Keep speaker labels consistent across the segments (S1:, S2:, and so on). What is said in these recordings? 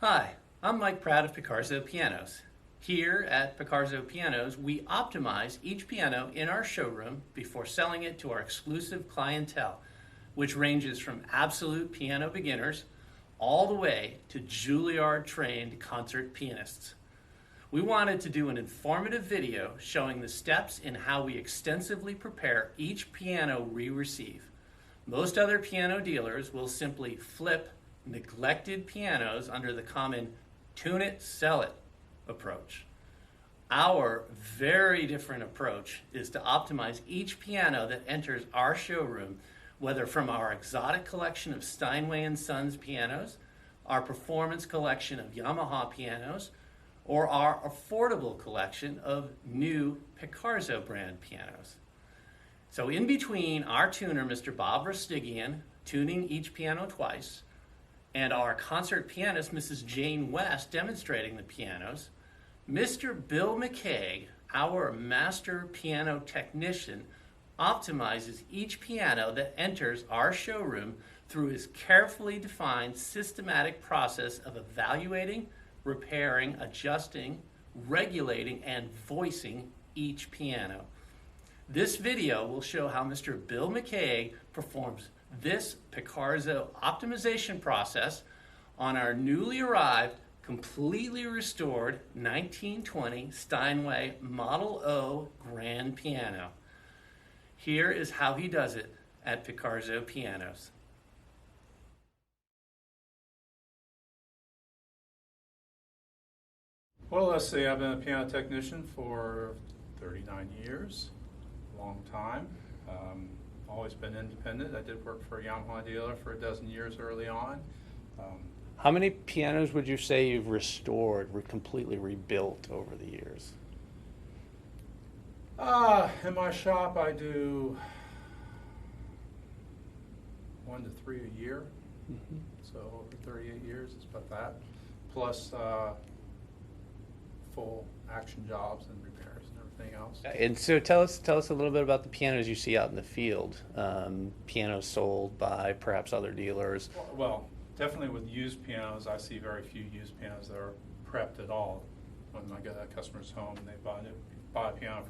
S1: Hi, I'm Mike Pratt of Picarzo Pianos. Here at Picarzo Pianos, we optimize each piano in our showroom before selling it to our exclusive clientele, which ranges from absolute piano beginners all the way to Juilliard-trained concert pianists. We wanted to do an informative video showing the steps in how we extensively prepare each piano we receive. Most other piano dealers will simply flip neglected pianos under the common tune it, sell it approach. Our very different approach is to optimize each piano that enters our showroom, whether from our exotic collection of Steinway & Sons pianos, our performance collection of Yamaha pianos, or our affordable collection of new Picarzo brand pianos. So in between our tuner, Mr. Bob Rostigian, tuning each piano twice, and our concert pianist, Mrs. Jane West, demonstrating the pianos, Mr. Bill McKaig, our master piano technician, optimizes each piano that enters our showroom through his carefully defined systematic process of evaluating, repairing, adjusting, regulating, and voicing each piano. This video will show how Mr. Bill McKaig performs this Picarzo optimization process on our newly arrived, completely restored 1920 Steinway Model O grand piano. Here is how he does it at Picarzo Pianos.
S2: Well, let's see, I've been a piano technician for 39 years, a long time. Always been independent. I did work for a Yamaha dealer for a dozen years early on.
S1: How many pianos would you say you've restored, completely rebuilt over the years?
S2: In my shop, I do 1 to 3 a year.
S1: Mm-hmm.
S2: So over 38 years, it's about that. Plus full action jobs and repairs and everything else.
S1: And so tell us a little bit about the pianos you see out in the field. Pianos sold by perhaps other dealers.
S2: Well, definitely with used pianos, I see very few used pianos that are prepped at all. When I get a customer's home and they buy a piano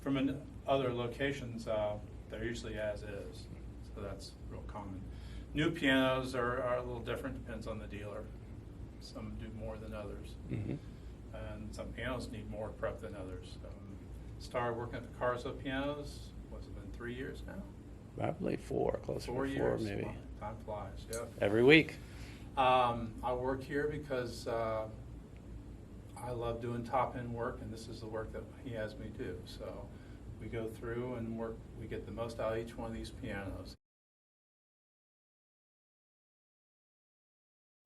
S2: from other locations, they're usually as is. So that's real common. New pianos are a little different, depends on the dealer. Some do more than others. Mm-hmm. And some pianos need more prep than others. Started working at Picarzo Pianos, what's it been, 3 years now?
S1: Probably 4, closer
S2: 4
S1: to 4
S2: years,
S1: maybe.
S2: Well, time flies, yeah.
S1: Every week.
S2: I work here because I love doing top-end work, and this is the work that he has me do. So we go through and work, we get the most out of each one of these pianos.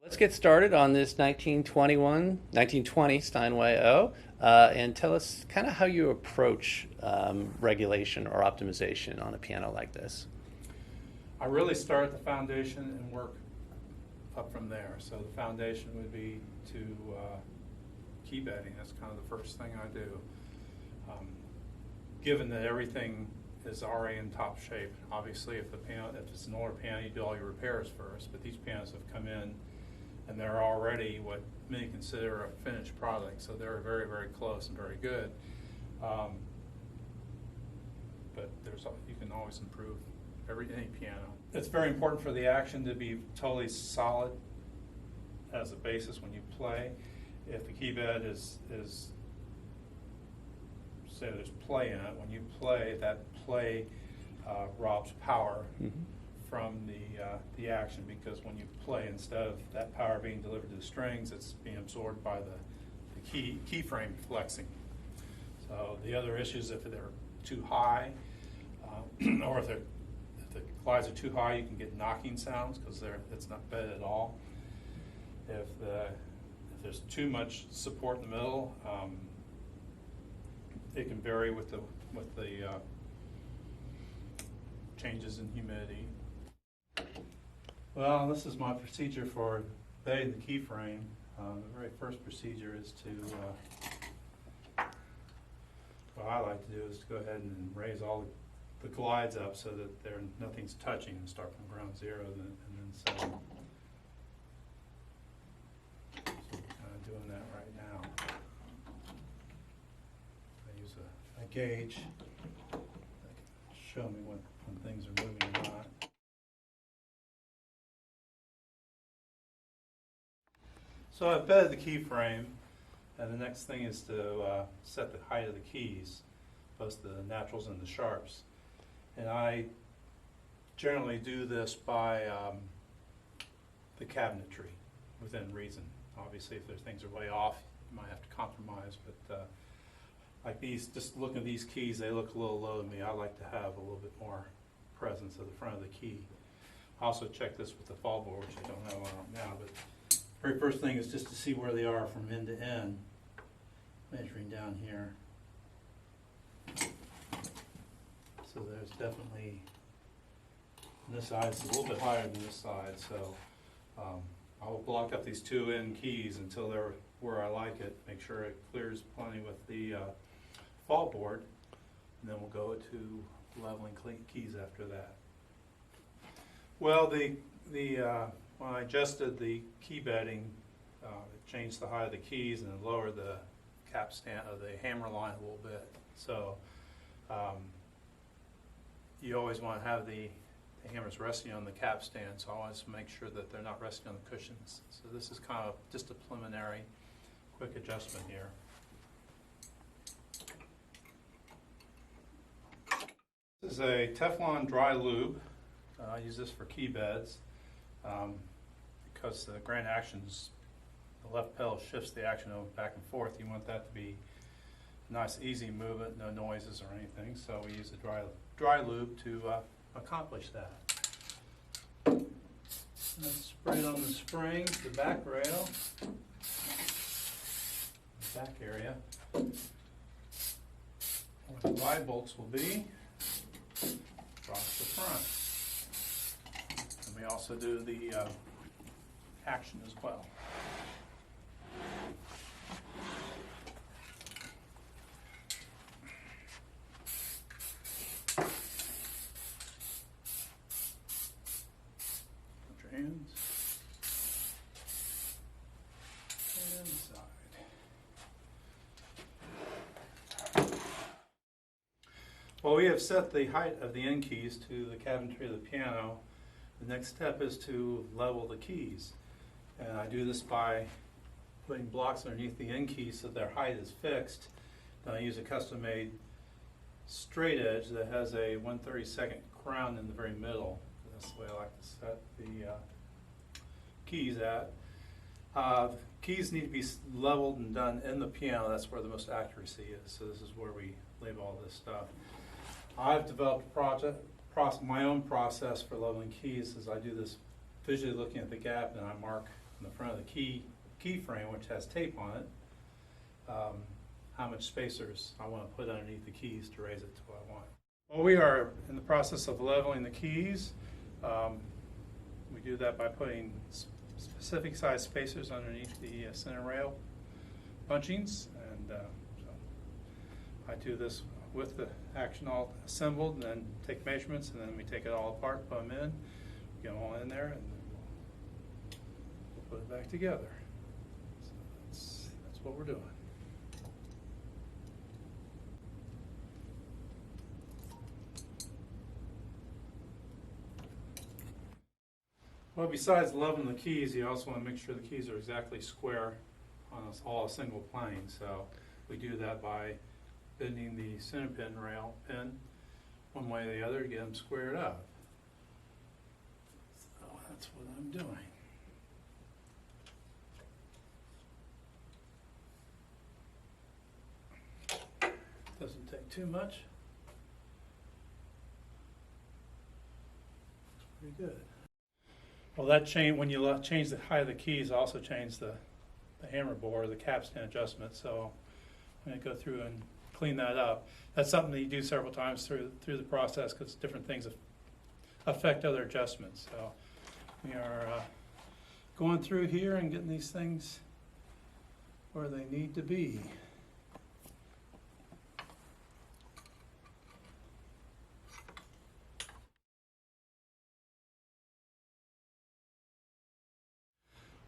S1: Let's get started on this 1920 Steinway O, and tell us kind of how you approach regulation or optimization on a piano like this.
S2: I really start at the foundation and work up from there. So the foundation would be to key bedding. That's kind of the first thing I do. Given that everything is already in top shape, obviously if it's an older piano, you do all your repairs first, but these pianos have come in and they're already what many consider a finished product, so they're very, very close and very good. But you can always improve any piano. It's very important for the action to be totally solid as a basis when you play. If the key bed is say there's play in it, when you play, that play robs power. Mm-hmm. From the action, because when you play, instead of that power being delivered to the strings, it's being absorbed by the keyframe flexing. So the other issue is if they're too high, or if the glides are too high, you can get knocking sounds because it's not bedded at all. If there's too much support in the middle, it can vary with the changes in humidity. Well, this is my procedure for bedding the keyframe. The very first procedure is what I like to do is to go ahead and raise all the glides up so that nothing's touching and start from ground zero and then settle. doing that right now. I use a gauge that can show me when things are moving or not. So I've bedded the keyframe, and the next thing is to set the height of the keys, both the naturals and the sharps. And I generally do this by the cabinetry, within reason. Obviously, if there's things are way off, you might have to compromise, but like these, just looking at these keys, they look a little low to me. I like to have a little bit more presence at the front of the key. I also check this with the fall board, which I don't have on right now, but very first thing is just to see where they are from end to end, measuring down here. So there's definitely, this side is a little bit higher than this side, so I will block up these two end keys until they're where I like it, make sure it clears plenty with the fall board, and then we'll go to leveling keys after that. Well, when I adjusted the key bedding, it changed the height of the keys and lowered the cap stand of the hammer line a little bit. So you always want to have the hammers resting on the cap stand, so I wanted to make sure that they're not resting on the cushions. So this is kind of just a preliminary quick adjustment here. This is a Teflon dry lube. I use this for key beds because the grand actions, the left pedal shifts the action over back and forth. You want that to be nice, easy movement, no noises or anything. So we use a dry lube to accomplish that. Let's spray it on the springs, the back rail, the back area, where the glide bolts will be, across the front. And we also do the action as well. Put your hands inside. Well, we have set the height of the end keys to the cabinetry of the piano. The next step is to level the keys. And I do this by putting blocks underneath the end keys so their height is fixed. Then I use a custom-made straight edge that has a 1/32 crown in the very middle. That's the way I like to set the keys at. Keys need to be leveled and done in the piano. That's where the most accuracy is. So this is where we label all this stuff. I've developed my own process for leveling keys. As I do this visually looking at the gap, and I mark in the front of the keyframe, which has tape on it, how much spacers I want to put underneath the keys to raise it to what I want. Well, we are in the process of leveling the keys. We do that by putting specific size spacers underneath the center rail bunchings, and so I do this with the action all assembled, and then take measurements, and then we take it all apart, put them in, get them all in there, and then we'll put it back together. So that's what we're doing. Well, besides leveling the keys, you also want to make sure the keys are exactly square on all a single plane. So we do that by bending the center pin rail pin one way or the other to get them squared up. So that's what I'm doing. Doesn't take too much. Looks pretty good. Well, that change, when you change the height of the keys, also change the hammer bore, the capstan adjustment. So I'm going to go through and clean that up. That's something that you do several times through the process, because different things affect other adjustments. So we are going through here and getting these things where they need to be.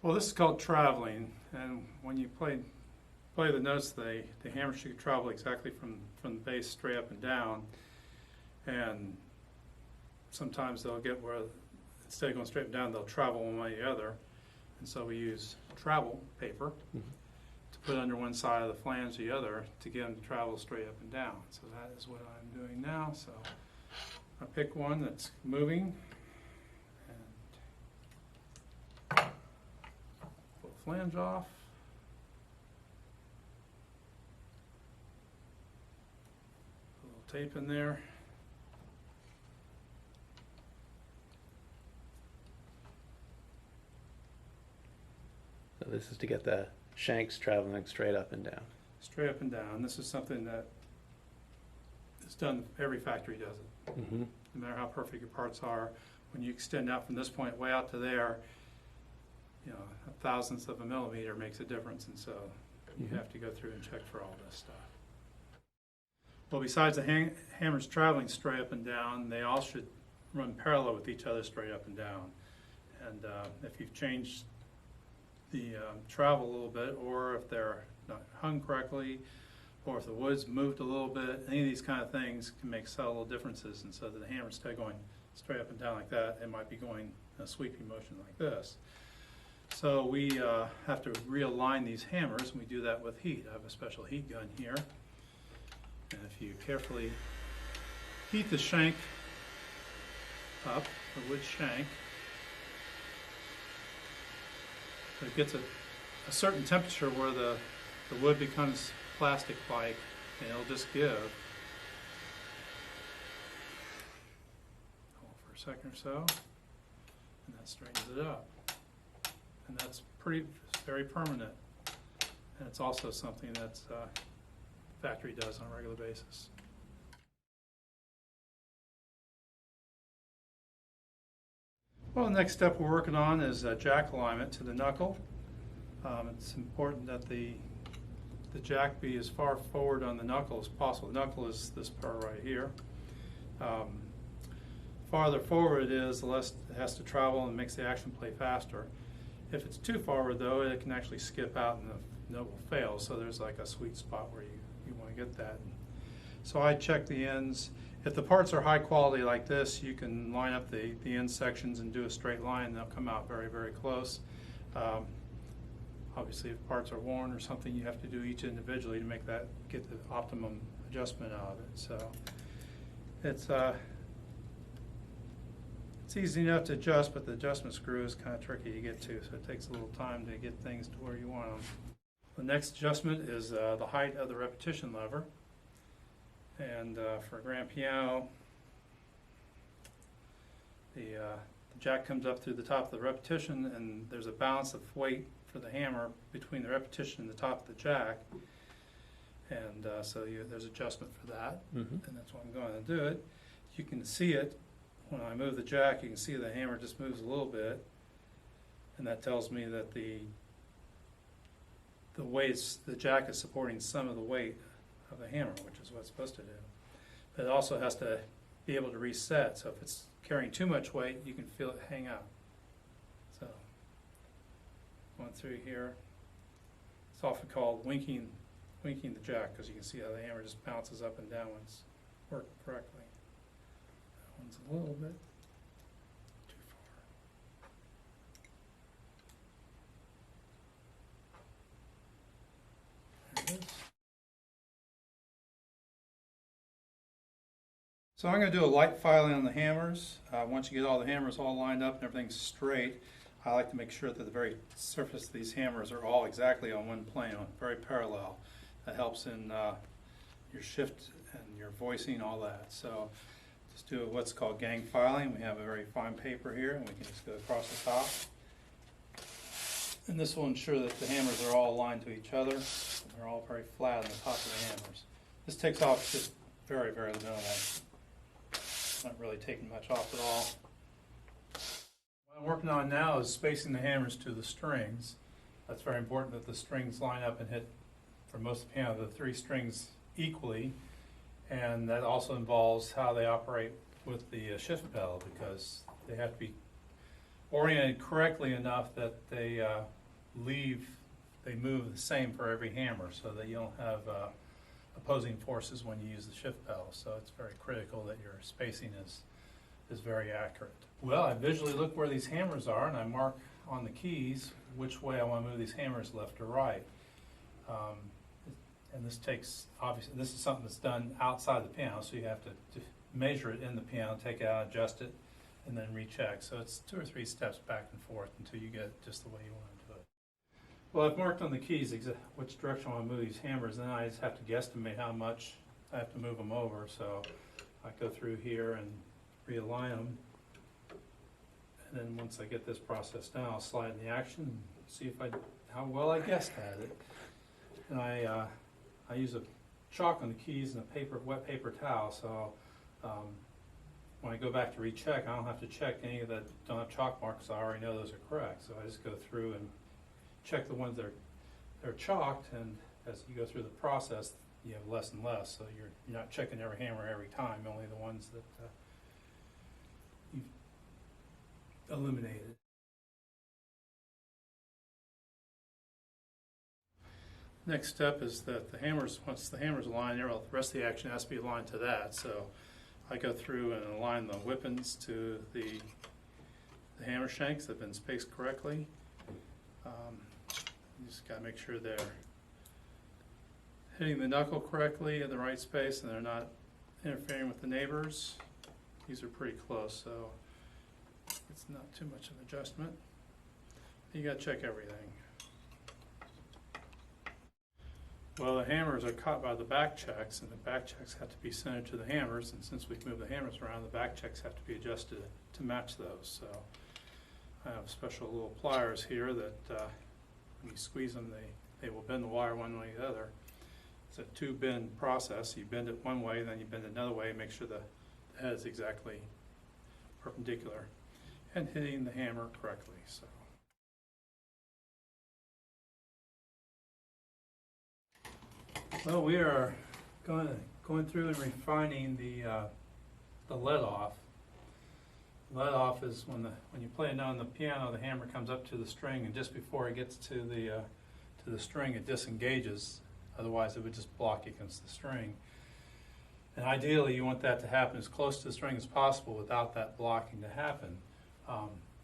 S2: Well, this is called traveling, and when you play the notes, the hammer should travel exactly from the bass straight up and down. And sometimes they'll get where instead of going straight up and down, they'll travel one way or the other. And so we use travel paper to put under one side of the flange or the other to get them to travel straight up and down. So that is what I'm doing now. So I pick one that's moving and pull the flange off. Put a little tape in there.
S1: So this is to get the shanks traveling straight up and down.
S2: Straight up and down. This is something that is done, every factory does it.
S1: Mm-hmm.
S2: No matter how perfect your parts are, when you extend out from this point way out to there, you know, a thousandth of a millimeter makes a difference, and so you have to go through and check for all this stuff. Well, besides the hammers traveling straight up and down, they all should run parallel with each other straight up and down. And if you've changed the travel a little bit, or if they're not hung correctly, or if the wood's moved a little bit, any of these kind of things can make subtle differences. And so that the hammer, instead of going straight up and down like that, it might be going in a sweeping motion like this. So we have to realign these hammers, and we do that with heat. I have a special heat gun here. And if you carefully heat the shank up, the wood shank, it gets a certain temperature where the wood becomes plastic-like, and it'll just give. Hold for a second or so, and that straightens it up. And that's very permanent. And it's also something that factory does on a regular basis. Well, the next step we're working on is jack alignment to the knuckle. It's important that the jack be as far forward on the knuckle as possible. The knuckle is this part right here. Farther forward it is, the less it has to travel and makes the action play faster. If it's too forward, though, it can actually skip out and the note will fail. So there's like a sweet spot where you want to get that. So I check the ends. If the parts are high quality like this, you can line up the end sections and do a straight line, and they'll come out very, very close. Obviously, if parts are worn or something, you have to do each individually to make that, get the optimum adjustment out of it. So it's easy enough to adjust, but the adjustment screw is kind of tricky to get to, so it takes a little time to get things to where you want them. The next adjustment is the height of the repetition lever. And for a grand piano, the jack comes up through the top of the repetition, and there's a balance of weight for the hammer between the repetition and the top of the jack. And so there's adjustment for that, and that's why I'm going to do it. You can see it when I move the jack. You can see the hammer just moves a little bit, and that tells me that the weights, the jack is supporting some of the weight of the hammer, which is what it's supposed to do. But it also has to be able to reset. So if it's carrying too much weight, you can feel it hang out. So going through here, it's often called winking the jack, because you can see how the hammer just bounces up and down when it's working correctly. That one's a little bit too far. There it is. So I'm going to do a light filing on the hammers. Once you get all the hammers all lined up and everything's straight, I like to make sure that the very surface of these hammers are all exactly on one plane, very parallel. That helps in your shift and your voicing, all that. So just do what's called gang filing. We have a very fine paper here, and we can just go across the top. And this will ensure that the hammers are all aligned to each other. They're all very flat on the top of the hammers. This takes off just very, very minimal. Not really taking much off at all. What I'm working on now is spacing the hammers to the strings. That's very important that the strings line up and hit, for most of the piano, the three strings equally, and that also involves how they operate with the shift pedal, because they have to be oriented correctly enough that they move the same for every hammer, so that you don't have opposing forces when you use the shift pedal. So it's very critical that your spacing is very accurate. Well, I visually look where these hammers are, and I mark on the keys which way I want to move these hammers, left or right. And this takes, obviously, this is something that's done outside the piano, so you have to measure it in the piano, take it out, adjust it, and then recheck. So it's 2 or 3 steps back and forth until you get it just the way you want to do it. Well, I've marked on the keys which direction I want to move these hammers, and then I just have to guesstimate how much I have to move them over. So I go through here and realign them. And then once I get this process down, I'll slide in the action and see how well I guessed at it. And I use a chalk on the keys and a wet paper towel, so when I go back to recheck, I don't have to check any of that don't have chalk marks. I already know those are correct. So I just go through and check the ones that are chalked, and as you go through the process, you have less and less. So you're not checking every hammer every time, only the ones that you've eliminated. Next step is that the hammers, once the hammer's aligned, the rest of the action has to be aligned to that. So I go through and align the Wippens to the hammer shanks that have been spaced correctly. You just got to make sure they're hitting the knuckle correctly in the right space and they're not interfering with the neighbors. These are pretty close, so it's not too much of an adjustment. You got to check everything. Well, the hammers are caught by the back checks, and the back checks have to be centered to the hammers, and since we've moved the hammers around, the back checks have to be adjusted to match those. So I have special little pliers here that when you squeeze them, they will bend the wire one way or the other. It's a 2-bend process. You bend it one way, then you bend it another way, make sure the head is exactly perpendicular and hitting the hammer correctly. So. Well, we are going through and refining the let-off. Let-off is when you play it on the piano, the hammer comes up to the string, and just before it gets to the string, it disengages. Otherwise, it would just block against the string. And ideally, you want that to happen as close to the string as possible without that blocking to happen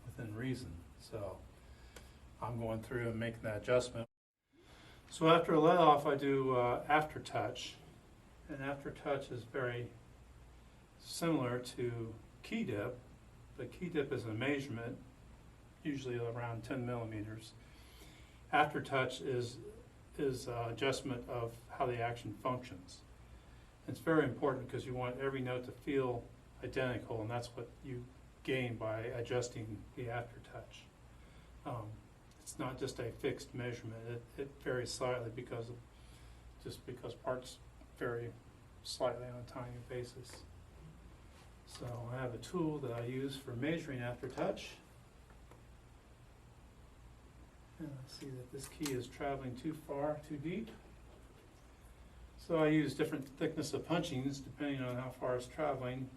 S2: within reason. So I'm going through and making that adjustment. So after a let-off, I do Aftertouch, and Aftertouch is very similar to key dip. The key dip is a measurement, usually around 10 millimeters. Aftertouch is adjustment of how the action functions. It's very important because you want every note to feel identical, and that's what you gain by adjusting the aftertouch. It's not just a fixed measurement. It varies slightly because parts vary slightly on a tiny basis. So I have a tool that I use for measuring aftertouch. And I see that this key is traveling too far, too deep. So I use different thickness of punchings depending on how far it's traveling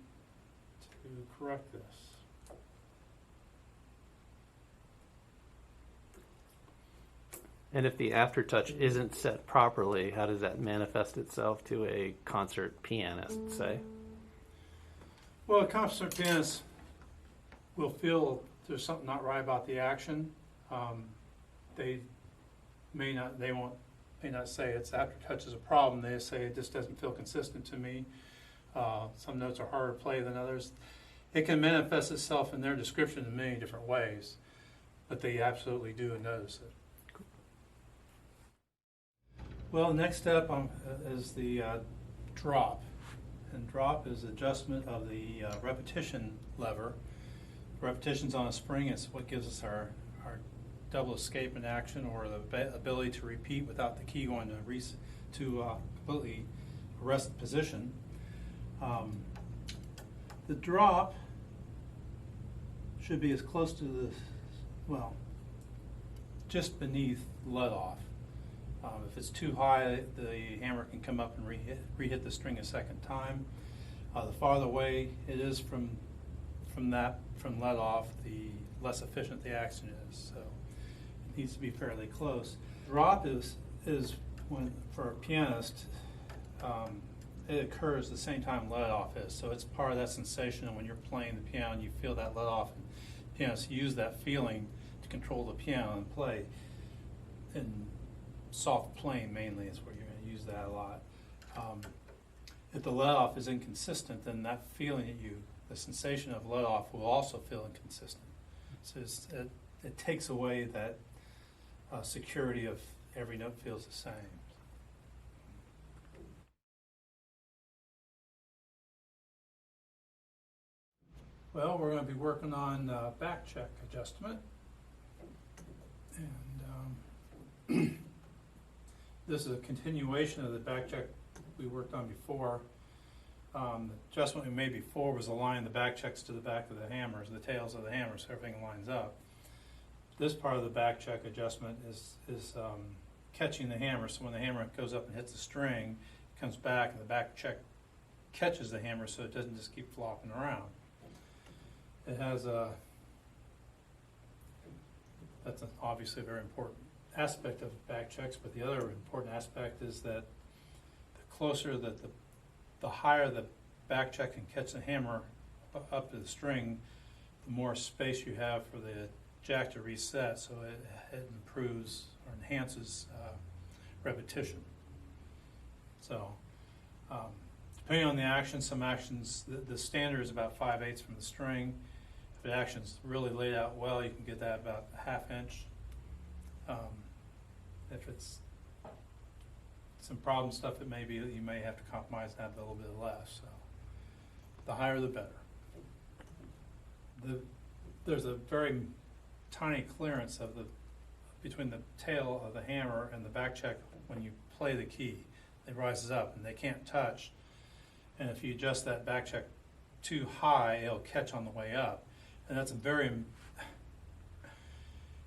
S2: to correct this.
S1: And if the aftertouch isn't set properly, how does that manifest itself to a concert pianist, say?
S2: Well, a concert pianist will feel there's something not right about the action. They may not say it's aftertouch is a problem. They say it just doesn't feel consistent to me. Some notes are harder to play than others. It can manifest itself in their description in many different ways, but they absolutely do notice it. Well, next step is the drop. And drop is adjustment of the repetition lever. Repetition's on a spring. It's what gives us our double escapement action, or the ability to repeat without the key going to completely arrest the position. The drop should be as close to just beneath let-off. If it's too high, the hammer can come up and re-hit the string a second time. The farther away it is from from Letoff, the less efficient the action is. So it needs to be fairly close. Drop is when, for a pianist, it occurs the same time Letoff is. So it's part of that sensation, and when you're playing the piano, you feel that Letoff. And pianists use that feeling to control the piano and play. And soft playing mainly is where you're going to use that a lot. If the Letoff is inconsistent, then that feeling the sensation of Letoff will also feel inconsistent. So it takes away that security of every note feels the same. Well, we're going to be working on backcheck adjustment. And this is a continuation of the backcheck we worked on before. The adjustment we made before was aligning the backchecks to the back of the hammers, the tails of the hammers, so everything lines up. This part of the backcheck adjustment is catching the hammer, so when the hammer goes up and hits the string, it comes back and the backcheck catches the hammer so it doesn't just keep flopping around. It has that's obviously a very important aspect of backchecks, but the other important aspect is that the closer that the higher the backcheck can catch the hammer up to the string, the more space you have for the jack to reset, so it improves or enhances repetition. So depending on the action, some actions, the standard is about 5/8 from the string. If the action's really laid out well, you can get that about a 1/2 inch. If it's some problem stuff, it may be that you may have to compromise and have a little bit less. So the higher the better. There's a very tiny clearance between the tail of the hammer and the backcheck when you play the key. It rises up and they can't touch. And if you adjust that backcheck too high, it'll catch on the way up. And that's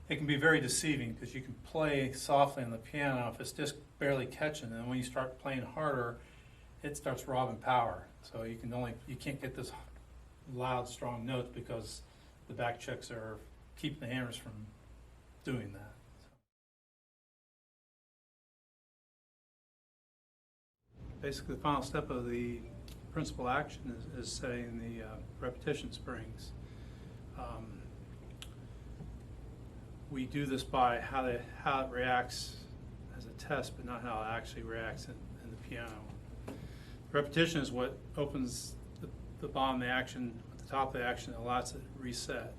S2: it can be very deceiving because you can play softly on the piano if it's just barely catching, and when you start playing harder, it starts robbing power. So you can't get this loud, strong notes because the backchecks are keeping the hammers from doing that. Basically, the final step of the principal action is setting the repetition springs. We do this by how it reacts as a test, but not how it actually reacts in the piano. Repetition is what opens the bottom of the action, at the top of the action, and allows it to reset.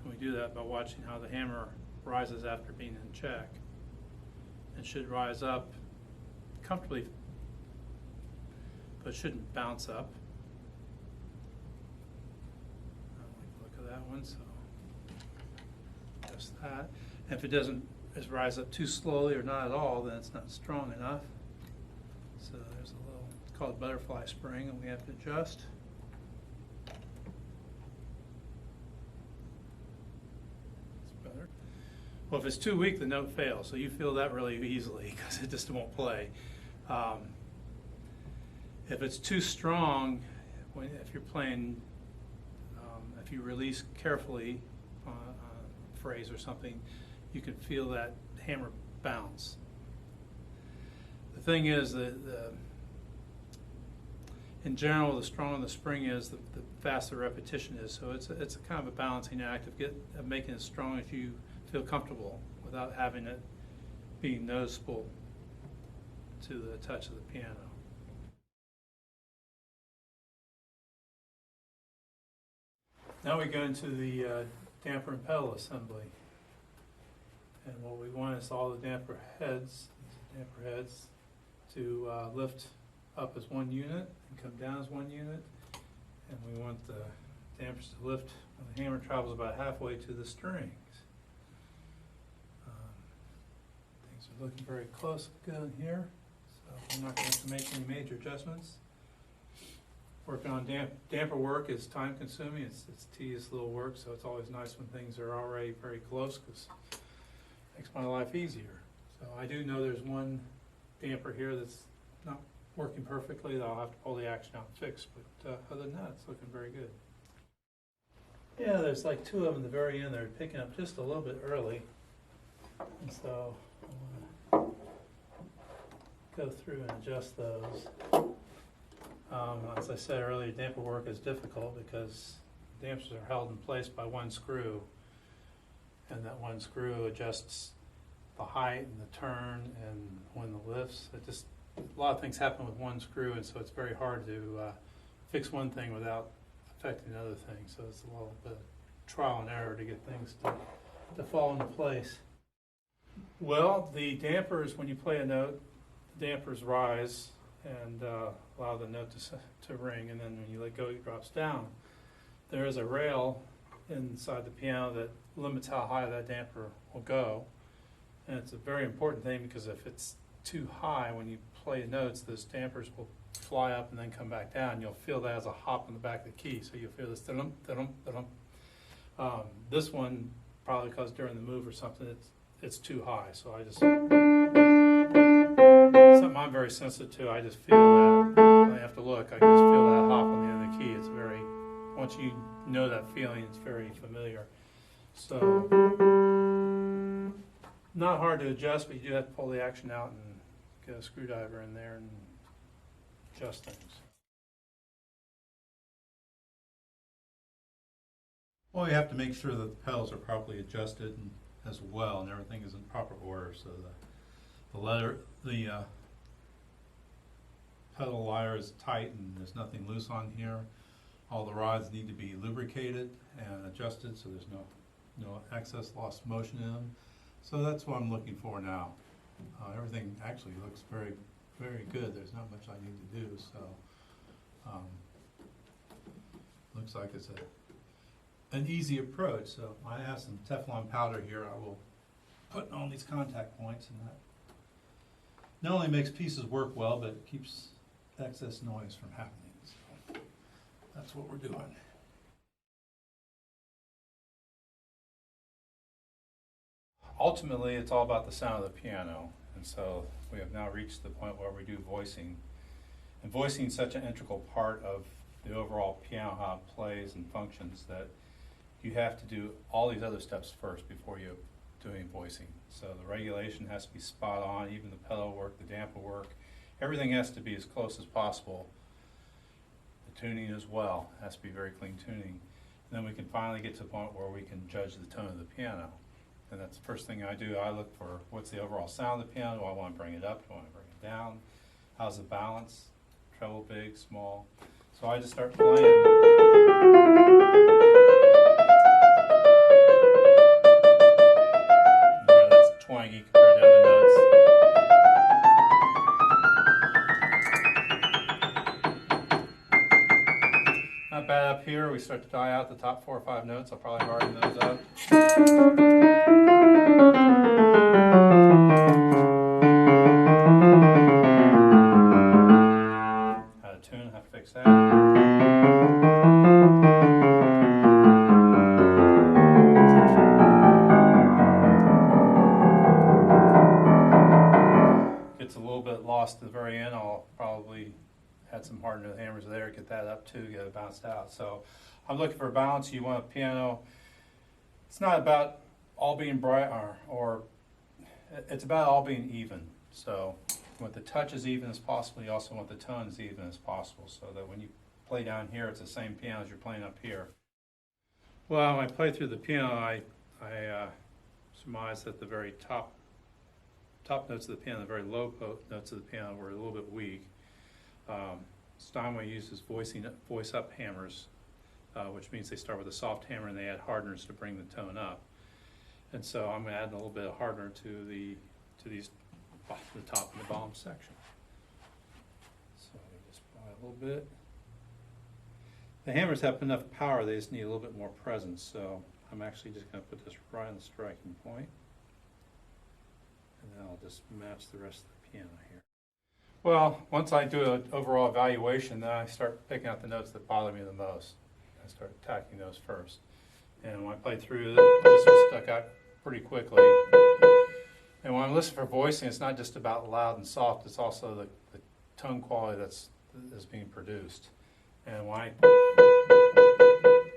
S2: And we do that by watching how the hammer rises after being in check. It should rise up comfortably, but it shouldn't bounce up. I don't like the look of that one, so just that. And if it doesn't rise up too slowly or not at all, then it's not strong enough. So there's a little, it's called butterfly spring, and we have to adjust. That's better. Well, if it's too weak, the note fails, so you feel that really easily because it just won't play. If it's too strong, if you're playing, if you release carefully on a phrase or something, you can feel that hammer bounce. The thing is that in general, the stronger the spring is, the faster repetition is. So it's a kind of a balancing act of making it as strong as you feel comfortable without having it being noticeable to the touch of the piano. Now we go into the damper and pedal assembly. And what we want is all the damper heads to lift up as one unit and come down as one unit. And we want the dampers to lift when the hammer travels about halfway to the strings. Things are looking very close good here, so we're not going to make any major adjustments. Working on damper work is time consuming, it's tedious little work, so it's always nice when things are already very close because it makes my life easier. So I do know there's one damper here that's not working perfectly that I'll have to pull the action out and fix, but other than that, it's looking very good. Yeah, there's like two of them at the very end. They're picking up just a little bit early. And so I want to go through and adjust those. As I said earlier, damper work is difficult because dampers are held in place by one screw. And that one screw adjusts the height and the turn and when the lifts. A lot of things happen with one screw, and so it's very hard to fix one thing without affecting another thing. So it's a little bit of trial and error to get things to fall into place. Well, the dampers, when you play a note, the dampers rise and allow the note to ring, and then when you let go, it drops down. There is a rail inside the piano that limits how high that damper will go, and it's a very important thing because if it's too high when you play notes, those dampers will fly up and then come back down. You'll feel that as a hop in the back of the key, so you'll feel this da-dum, da-dum, da-dum. This one, probably because during the move or something, it's too high, so I just, something I'm very sensitive to, I just feel that. I don't have to look, I can just feel that hop on the end of the key. It's very, once you know that feeling, it's very familiar. So, not hard to adjust, but you do have to pull the action out and get a screwdriver in there and adjust things.
S3: Well, you have to make sure that the pedals are properly adjusted as well, and everything is in proper order. So the pedal lyre is tight, and there's nothing loose on here. All the rods need to be lubricated and adjusted, so there's no excess lost motion in them. So that's what I'm looking for now. Everything actually looks very, very good. There's not much I need to do, so looks like it's an easy approach. So I have some Teflon powder here. I will put on these contact points, and that not only makes pieces work well, but it keeps excess noise from happening. So that's what we're doing.
S2: Ultimately, it's all about the sound of the piano, and so we have now reached the point where we do voicing. And voicing is such an integral part of the overall piano, how it plays and functions, that you have to do all these other steps first before you do any voicing. So the regulation has to be spot on, even the pedal work, the damper work, everything has to be as close as possible. The tuning as well has to be very clean tuning. And then we can finally get to the point where we can judge the tone of the piano. And that's the first thing I do. I look for what's the overall sound of the piano. Do I want to bring it up? Do I want to bring it down? How's the balance? Treble, big, small. So I just start playing. You know, that's twangy compared to other notes. Not bad up here. We start to die out the top 4 or 5 notes. I'll probably harden those up. How to tune, how to fix that. Gets a little bit lost at the very end. I'll probably add some hardener to the hammers there, get that up too, get it bounced out. So I'm looking for balance. You want a piano, it's not about all being bright or it's about all being even. So you want the touch as even as possible. You also want the tone as even as possible, so that when you play down here, it's the same piano as you're playing up here. Well, when I play through the piano, I surmise that the very top notes of the piano, the very low notes of the piano were a little bit weak. Steinway uses voice up hammers, which means they start with a soft hammer and they add hardeners to bring the tone up. And so I'm going to add a little bit of hardener to the top and the bottom section. So I just apply a little bit. The hammers have enough power; they just need a little bit more presence. So I'm actually just going to put this right on the striking point, and then I'll just match the rest of the piano here. Well, once I do an overall evaluation, then I start picking out the notes that bother me the most. I start attacking those first. And when I play through this, was stuck out pretty quickly. And when I'm listening for voicing, it's not just about loud and soft, it's also the tone quality that's being produced. And when I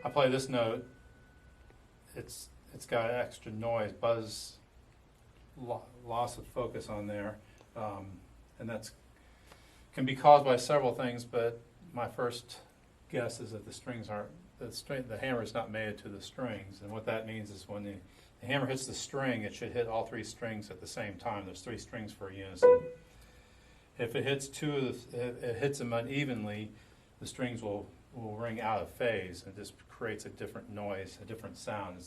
S2: play this note, it's got extra noise, buzz, loss of focus on there, and that's can be caused by several things. But my first guess is that the hammer is not mated to the strings, and what that means is when the hammer hits the string, it should hit all three strings at the same time. There's three strings for a unison. If it hits it hits them unevenly, the strings will ring out of phase, and this creates a different noise, a different sound.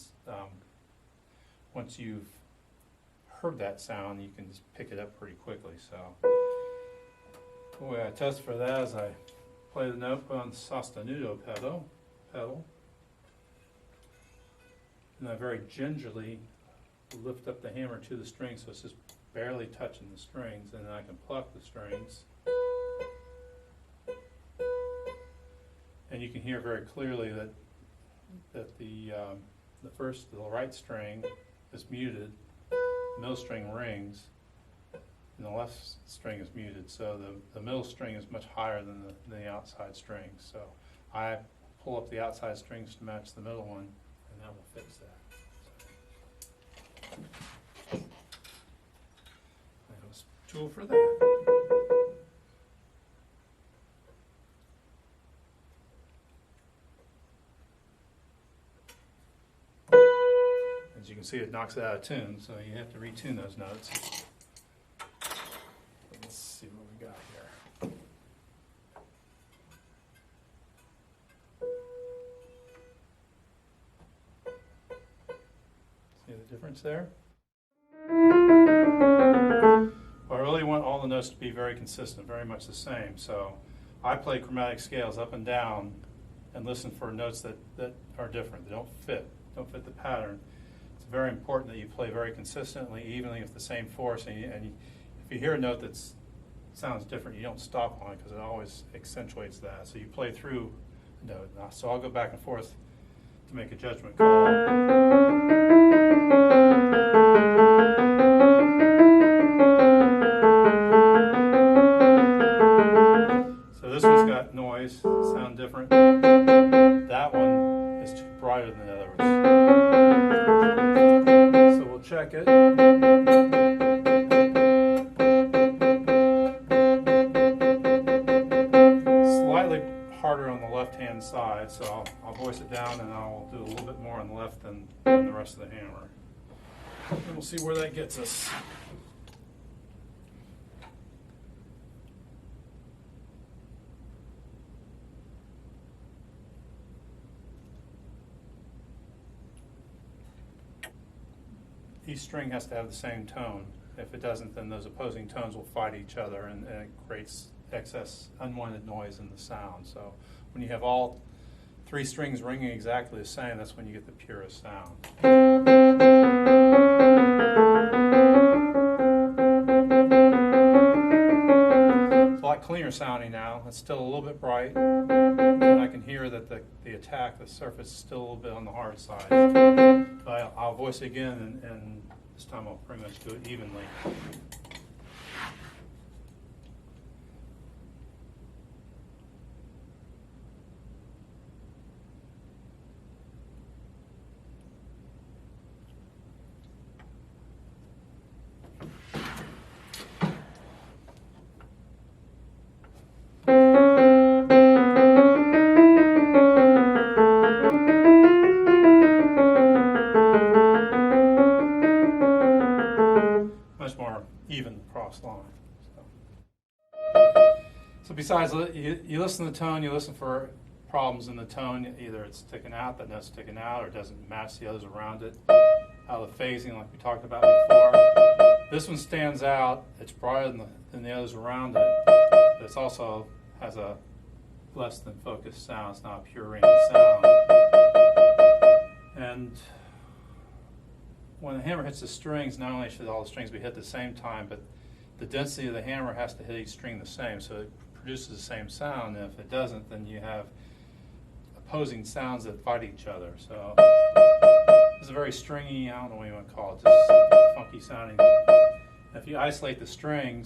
S2: Once you've heard that sound, you can just pick it up pretty quickly. So the way I test for that is I play the note on the sostenuto pedal, and I very gingerly lift up the hammer to the string so it's just barely touching the strings, and then I can pluck the strings. And you can hear very clearly that the right string is muted, the middle string rings, and the left string is muted. So the middle string is much higher than the outside strings. So I pull up the outside strings to match the middle one, and that will fix that. So, I have a tool for that. As you can see, it knocks it out of tune, so you have to retune those notes. Let's see what we got here. See the difference there? Well, I really want all the notes to be very consistent, very much the same. So I play chromatic scales up and down and listen for notes that are different. They don't fit the pattern. It's very important that you play very consistently, evenly with the same force. And if you hear a note that sounds different, you don't stop on it because it always accentuates that. So you play through a note. So I'll go back and forth to make a judgment call. So this one's got noise, sound different. That one is brighter than the other ones. So we'll check it. Slightly harder on the left-hand side, so I'll voice it down and I'll do a little bit more on the left than the rest of the hammer. And we'll see where that gets us. Each string has to have the same tone. If it doesn't, then those opposing tones will fight each other, and it creates excess unwanted noise in the sound. So when you have all three strings ringing exactly the same, that's when you get the purest sound. It's a lot cleaner sounding now. It's still a little bit bright, and I can hear that the attack, the surface is still a little bit on the hard side. But I'll voice it again, and this time I'll pretty much do it evenly. So besides, you listen to the tone, you listen for problems in the tone. Either it's sticking out, that note's sticking out, or it doesn't match the others around it. How the phasing, like we talked about before. This one stands out. It's brighter than the others around it. But it also has a less than focused sound. It's not a pure ringing sound. And when the hammer hits the strings, not only should all the strings be hit at the same time, but the density of the hammer has to hit each string the same, so it produces the same sound. And if it doesn't, then you have opposing sounds that fight each other. So it's a very stringy, I don't know what you want to call it, just funky sounding. If you isolate the strings,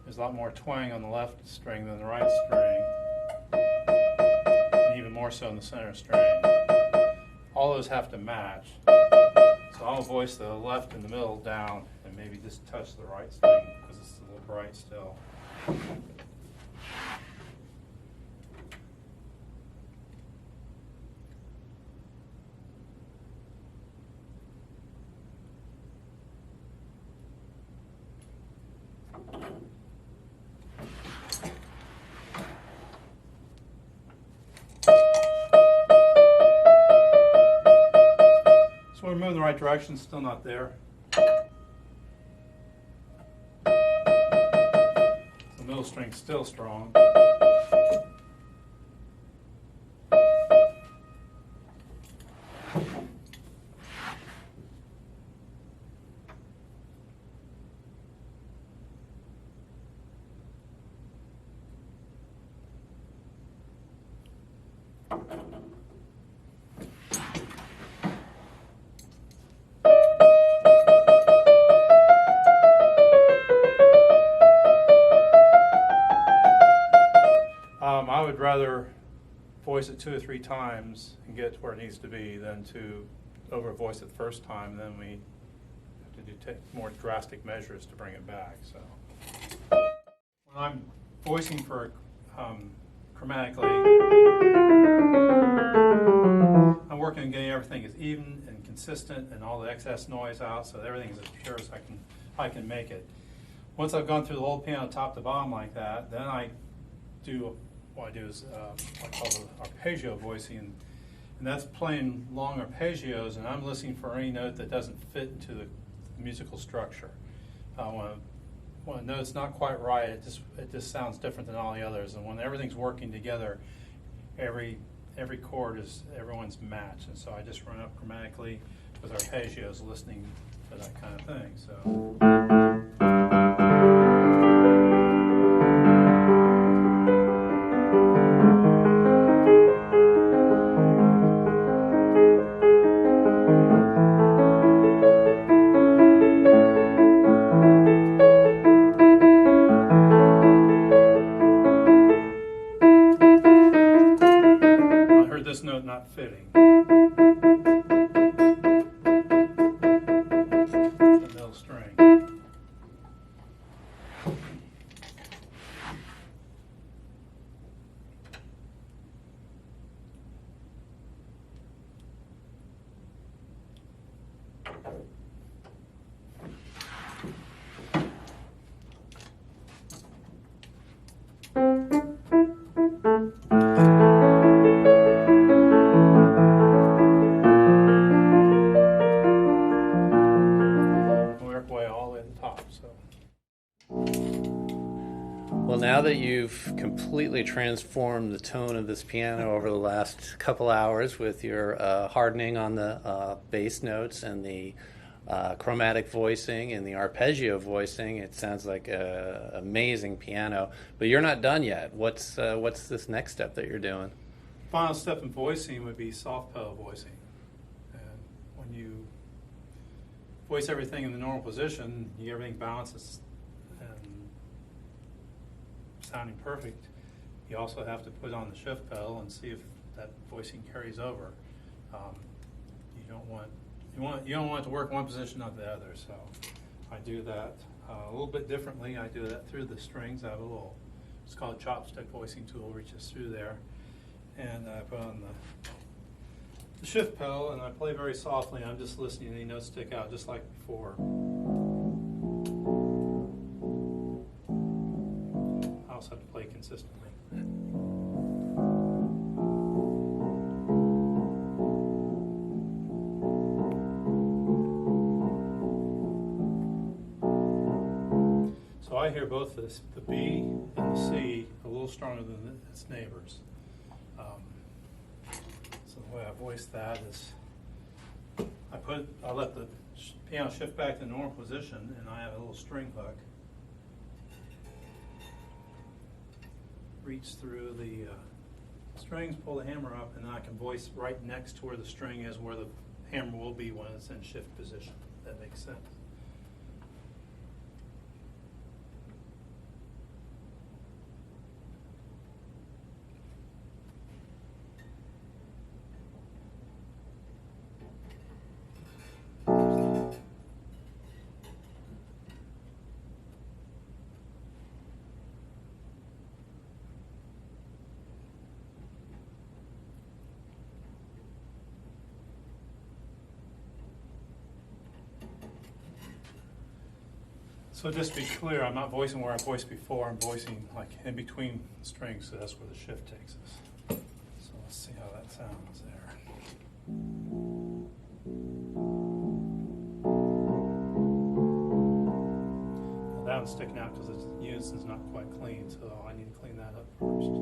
S2: there's a lot more twang on the left string than the right string, and even more so in the center string. All those have to match. So I'll voice the left and the middle down and maybe just touch the right string because it's a little bright still. So we're moving in the right direction, still not there. The middle string's still strong. I would rather voice it 2 or 3 times and get to where it needs to be than to over voice it the first time. Then we have to take more drastic measures to bring it back. So when I'm voicing for chromatically, I'm working on getting everything as even and consistent and all the excess noise out so that everything is as pure as I can make it. Once I've gone through the whole piano top to bottom like that, then what I do is I call it Arpeggio Voicing, and that's playing long arpeggios, and I'm listening for any note that doesn't fit into the musical structure. When a note's not quite right, it just sounds different than all the others, and when everything's working together, every chord is everyone's match, and so I just run up chromatically with arpeggios, listening for that kind of thing. So. This note not fitting. The middle string.
S1: Well, now that you've completely transformed the tone of this piano over the last couple hours with your hardening on the bass notes and the chromatic voicing and the arpeggio voicing, it sounds like an amazing piano. But you're not done yet. What's this next step that you're doing?
S2: Final step in voicing would be soft pedal voicing. And when you voice everything in the normal position, you get everything balances and sounding perfect. You also have to put on the shift pedal and see if that voicing carries over. You don't want it to work one position, not the other. So I do that a little bit differently. I do that through the strings. I have a little, it's called a chopstick voicing tool, reaches through there, and I put on the shift pedal and I play very softly. I'm just listening to any notes stick out, just like before. I also have to play consistently. So I hear both the B and the C a little stronger than its neighbors. So the way I voice that is I let the piano shift back to the normal position, and I have a little string hook. Reach through the strings, pull the hammer up, and then I can voice right next to where the string is, where the hammer will be when it's in shift position. If that makes sense. So just to be clear, I'm not voicing where I voiced before, I'm voicing like in between strings, so that's where the shift takes us. So let's see how that sounds there. Now that one's sticking out because its unison's not quite clean, so I need to clean that up first.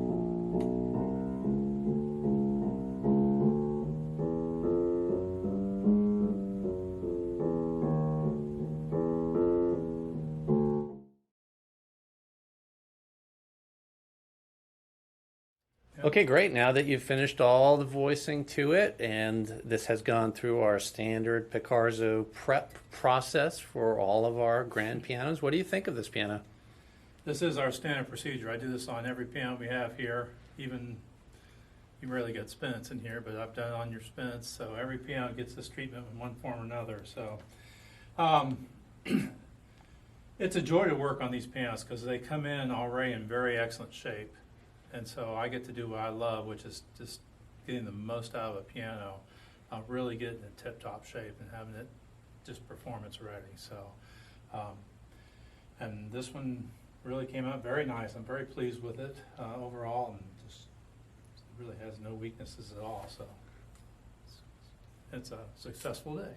S1: Okay, great. Now that you've finished all the voicing to it, and this has gone through our standard Picarzo prep process for all of our grand pianos, what do you think of this piano?
S2: This is our standard procedure. I do this on every piano we have here. Even, you rarely get spinets in here, but I've done it on your spinets, so every piano gets this treatment in one form or another. So it's a joy to work on these pianos because they come in already in very excellent shape. And so I get to do what I love, which is just getting the most out of a piano, really getting it in tip-top shape and having it just performance ready. So, and this one really came out very nice. I'm very pleased with it overall, and just it really has no weaknesses at all. So it's a successful day.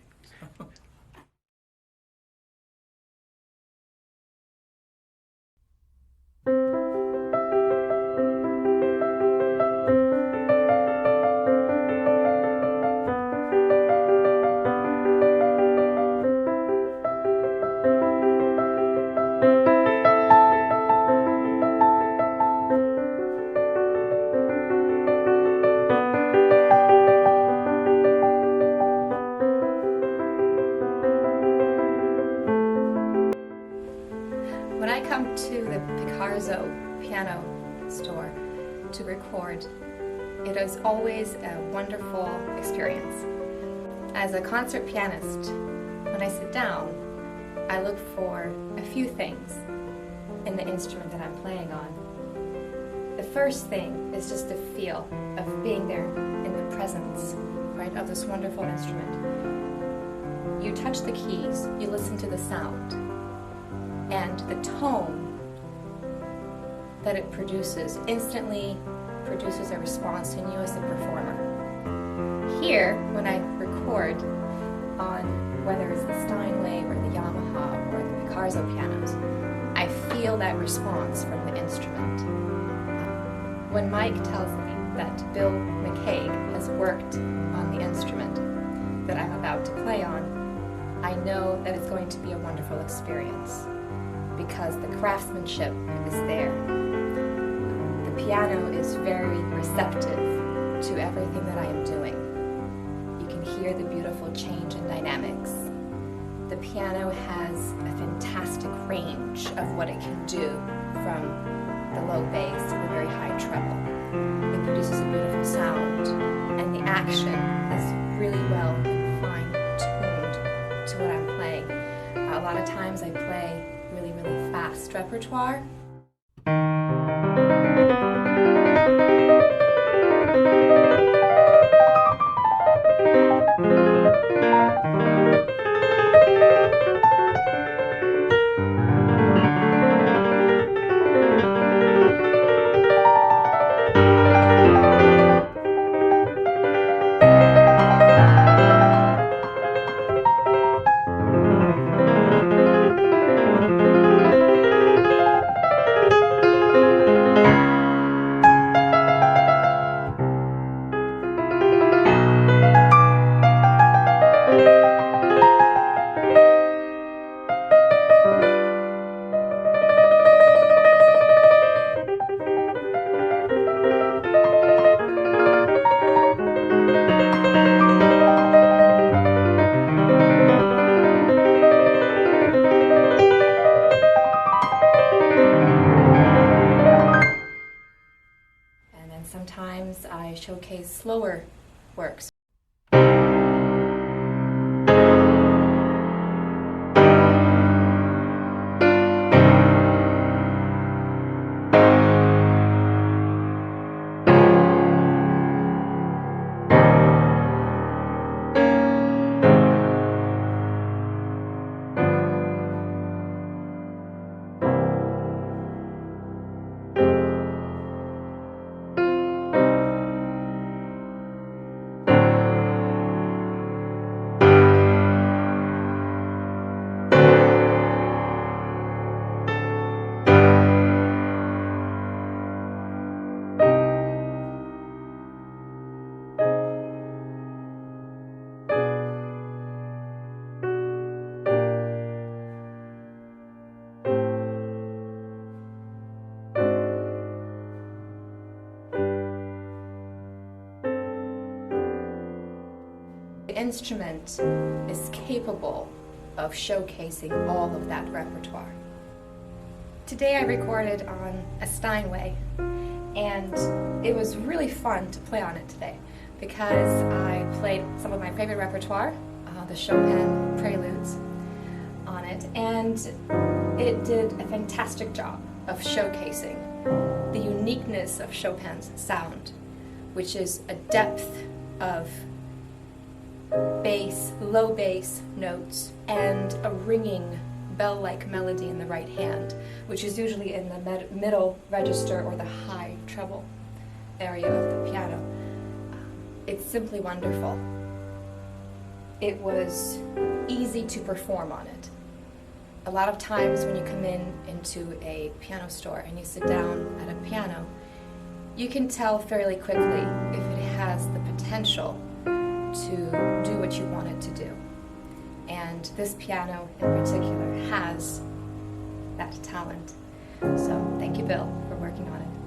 S4: When I come to the Picarzo piano store to record, it is always a wonderful experience. As a concert pianist, when I sit down, I look for a few things in the instrument that I'm playing on. The first thing is just the feel of being there in the presence, right, of this wonderful instrument. You touch the keys, you listen to the sound, and the tone that it produces instantly produces a response in you as a performer. Here, when I record on whether it's the Steinway or the Yamaha or the Picarzo pianos, I feel that response from the instrument. When Mike tells me that Bill McKaig has worked on the instrument that I'm about to play on, I know that it's going to be a wonderful experience, because the craftsmanship is there. The piano is very receptive to everything that I am doing. You can hear the beautiful change in dynamics. The piano has a fantastic range of what it can do, from the low bass to the very high treble. It produces a beautiful sound, and the action is really well and fine-tuned to what I'm playing. A lot of times I play really fast repertoire. Sometimes I showcase slower works. instrument is capable of showcasing all of that repertoire. Today I recorded on a Steinway, and it was really fun to play on it today because I played some of my favorite repertoire, the Chopin Preludes, on it, and it did a fantastic job of showcasing the uniqueness of Chopin's sound, which is a depth of bass, low bass notes, and a ringing bell-like melody in the right hand, which is usually in the middle register or the high treble area of the piano. It's simply wonderful. It was easy to perform on it. A lot of times when you come into a piano store and you sit down at a piano, you can tell fairly quickly if it has the potential to do what you want it to do. And this piano in particular has that talent. So thank you, Bill, for working on it.